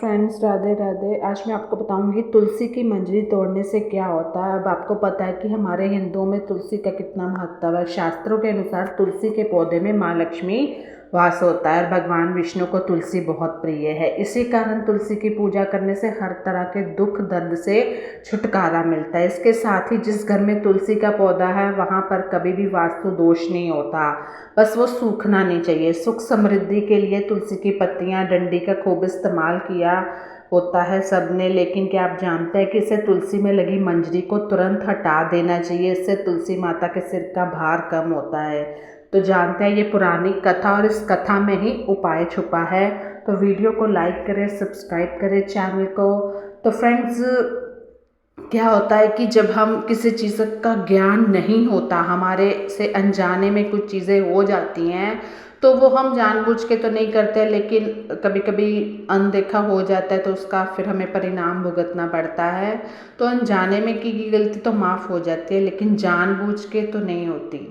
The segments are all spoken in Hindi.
फ्रेंड्स, राधे राधे। आज मैं आपको बताऊंगी तुलसी की मंजरी तोड़ने से क्या होता है। अब आपको पता है कि हमारे हिंदुओं में तुलसी का कितना महत्व है। शास्त्रों के अनुसार तुलसी के पौधे में माँ लक्ष्मी वास होता है और भगवान विष्णु को तुलसी बहुत प्रिय है। इसी कारण तुलसी की पूजा करने से हर तरह के दुख दर्द से छुटकारा मिलता है। इसके साथ ही जिस घर में तुलसी का पौधा है वहाँ पर कभी भी वास्तु दोष नहीं होता, बस वो सूखना नहीं चाहिए। सुख समृद्धि के लिए तुलसी की पत्तियाँ, डंडी का खूब इस्तेमाल किया होता है सबने। लेकिन क्या आप जानते हैं कि इसे तुलसी में लगी मंजरी को तुरंत हटा देना चाहिए। इससे तुलसी माता के सिर का भार कम होता है। तो जानते हैं ये पुरानी कथा और इस कथा में ही उपाय छुपा है। तो वीडियो को लाइक करें, सब्सक्राइब करें चैनल को। तो फ्रेंड्स, क्या होता है कि जब हम किसी चीज़ का ज्ञान नहीं होता, हमारे से अनजाने में कुछ चीज़ें हो जाती हैं, तो वो हम जानबूझ के तो नहीं करते, लेकिन कभी कभी अनदेखा हो जाता है तो उसका फिर हमें परिणाम भुगतना पड़ता है। तो अनजाने में की गई गलती तो माफ़ हो जाती है, लेकिन जानबूझ के तो नहीं होती।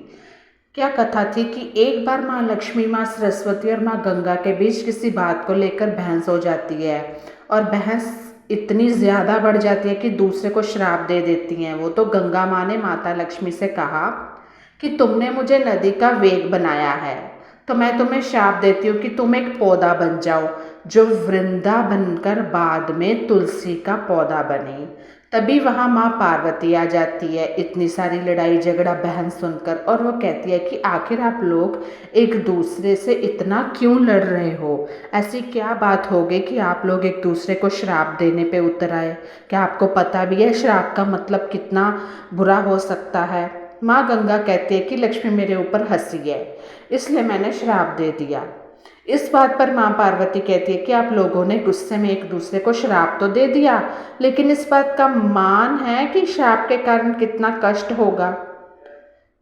क्या कथा थी कि एक बार माँ लक्ष्मी, माँ सरस्वती और माँ गंगा के बीच किसी बात को लेकर बहस हो जाती है और बहस इतनी ज़्यादा बढ़ जाती है कि दूसरे को श्राप दे देती हैं वो। तो गंगा माँ ने माता लक्ष्मी से कहा कि तुमने मुझे नदी का वेग बनाया है, तो मैं तुम्हें श्राप देती हूँ कि तुम एक पौधा बन जाओ जो वृंदा बनकर बाद में तुलसी का पौधा बने। तभी वहाँ माँ पार्वती आ जाती है इतनी सारी लड़ाई झगड़ा बहन सुनकर, और वो कहती है कि आखिर आप लोग एक दूसरे से इतना क्यों लड़ रहे हो। ऐसी क्या बात हो गई कि आप लोग एक दूसरे को श्राप देने पे उतर आए। क्या आपको पता भी है श्राप का मतलब कितना बुरा हो सकता है। माँ गंगा कहती है कि लक्ष्मी मेरे ऊपर हंसी है, इसलिए मैंने श्राप दे दिया। इस बात पर माँ पार्वती कहती है कि आप लोगों ने गुस्से में एक दूसरे को श्राप तो दे दिया, लेकिन इस बात का मान है कि श्राप के कारण कितना कष्ट होगा।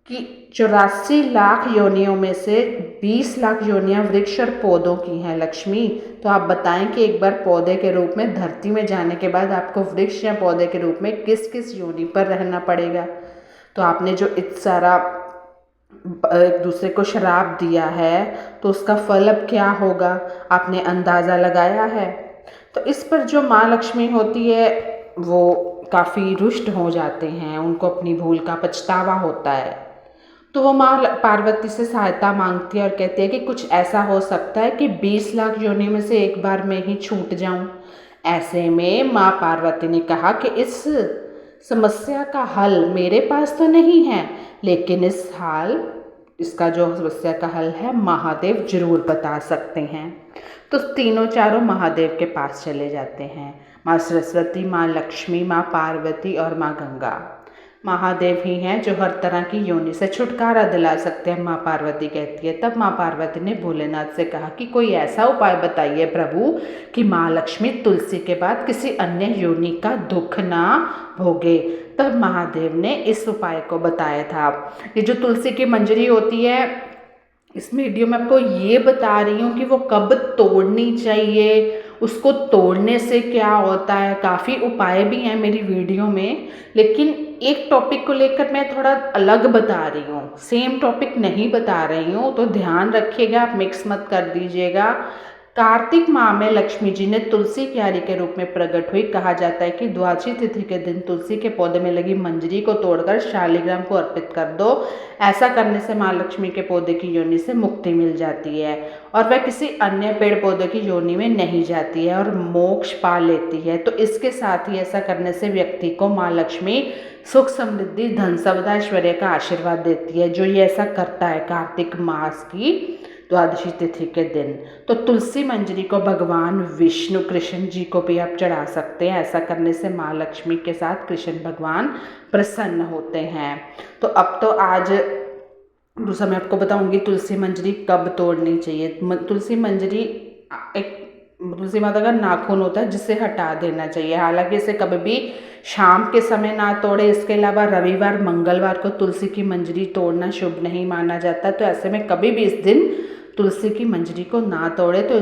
कि 84 लाख योनियों में से 20 लाख योनियां वृक्ष और पौधों की हैं लक्ष्मी। तो आप बताएं कि एक बार पौधे के रूप में धरती में जाने के बाद आपको वृक्ष या पौधे के रूप में किस किस योनि पर रहना पड़ेगा। तो आपने जो इतना सारा एक दूसरे को श्राप दिया है, तो उसका फल अब क्या होगा, आपने अंदाज़ा लगाया है। तो इस पर जो माँ लक्ष्मी होती है वो काफ़ी रुष्ट हो जाते हैं, उनको अपनी भूल का पछतावा होता है। तो वो माँ पार्वती से सहायता मांगती है और कहती है कि कुछ ऐसा हो सकता है कि 20 लाख योनि में से एक बार में ही छूट जाऊं। ऐसे में माँ पार्वती ने कहा कि इस समस्या का हल मेरे पास तो नहीं है, लेकिन इसका जो समस्या का हल है महादेव जरूर बता सकते हैं। तो तीनों चारों महादेव के पास चले जाते हैं। माँ सरस्वती, माँ लक्ष्मी, माँ पार्वती और माँ गंगा। महादेव ही हैं जो हर तरह की योनि से छुटकारा दिला सकते हैं, माँ पार्वती कहती है। तब माँ पार्वती ने भोलेनाथ से कहा कि कोई ऐसा उपाय बताइए प्रभु कि माँ लक्ष्मी तुलसी के बाद किसी अन्य योनि का दुख ना भोगे। तब महादेव ने इस उपाय को बताया था। ये जो तुलसी की मंजरी होती है, इस वीडियो में आपको ये बता रही हूँ कि वो कब तोड़नी चाहिए, उसको तोड़ने से क्या होता है। काफ़ी उपाय भी हैं मेरी वीडियो में, लेकिन एक टॉपिक को लेकर मैं थोड़ा अलग बता रही हूँ, सेम टॉपिक नहीं बता रही हूँ। तो ध्यान रखिएगा, आप मिक्स मत कर दीजिएगा। कार्तिक माह में लक्ष्मी जी ने तुलसी क्यारी के रूप में प्रकट हुई। कहा जाता है कि द्वादशी तिथि के दिन तुलसी के पौधे में लगी मंजरी को तोड़कर शालिग्राम को अर्पित कर दो। ऐसा करने से माँ लक्ष्मी के पौधे की योनि से मुक्ति मिल जाती है और वह किसी अन्य पेड़ पौधे की योनि में नहीं जाती है और मोक्ष पा लेती है। तो इसके साथ ही ऐसा करने से व्यक्ति को माँ लक्ष्मी सुख समृद्धि, धन संपदा, ऐश्वर्य का आशीर्वाद देती है, जो ये ऐसा करता है कार्तिक मास की द्वादशी तिथि के दिन। तो तुलसी मंजरी को भगवान विष्णु, कृष्ण जी को भी आप चढ़ा सकते हैं। ऐसा करने से माँ लक्ष्मी के साथ कृष्ण भगवान प्रसन्न होते हैं। तो अब तो आज दूसरा मैं आपको बताऊंगी तुलसी मंजरी कब तोड़नी चाहिए। तुलसी मंजरी एक तुलसी माता का नाखून होता है जिसे हटा देना चाहिए। हालांकि इसे कभी भी शाम के समय ना तोड़े। इसके अलावा रविवार, मंगलवार को तुलसी की मंजरी तोड़ना शुभ नहीं माना जाता। तो ऐसे में कभी भी इस दिन तुलसी की मंजरी को ना तोड़े। तो